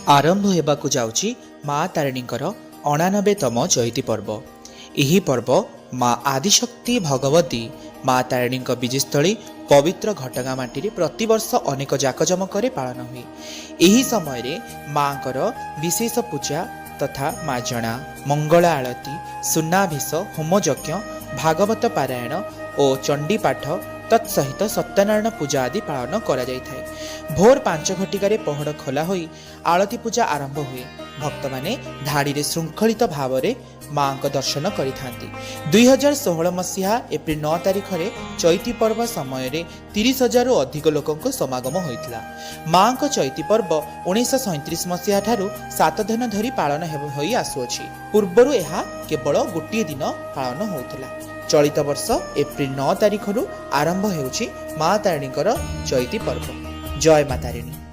आरंभ हेबाकु जाउची माँ तारिणींकर 89तम चैती पर्व। यही पर्व माँ आदिशक्ति भगवती माँ तारिणी बीजस्थली पवित्र घटगाँ माटी प्रतिवर्ष अनेक जाकजमक पालन हुए। यही समय माँकर विशेष पूजा तथा मार्जना, मंगल आलती, सुनाभिष, होमयज्ञ, भागवत पारायण और चंडी पाठ तत्सहित सत्यनारायण पूजा आदि पालन करा जायथाय। भोर 5 घटिकार पहड़ खोला होई आलती पूजा आरंभ हुए। भक्त माने धाड़ी रे श्रृंखलित भाव में माँ को दर्शन करिथांती। 2016 मसीहा एप्रिल 9 तारिख रे चैती पर्व समय 30,000 अधिक लोकंक समागम होइतला। माँ को चैती पर्व 1937 मसीहा ठारू 7 दिन धरी पालन होई आसुअछि। पूर्वरु एहा केवल गोटे दिन पालन होउतला। चलित वर्ष एप्रिल 9 तारिख आरंभ हेउछि माँ तारिणीकर चैती पर्व। जय माँ तारिणी।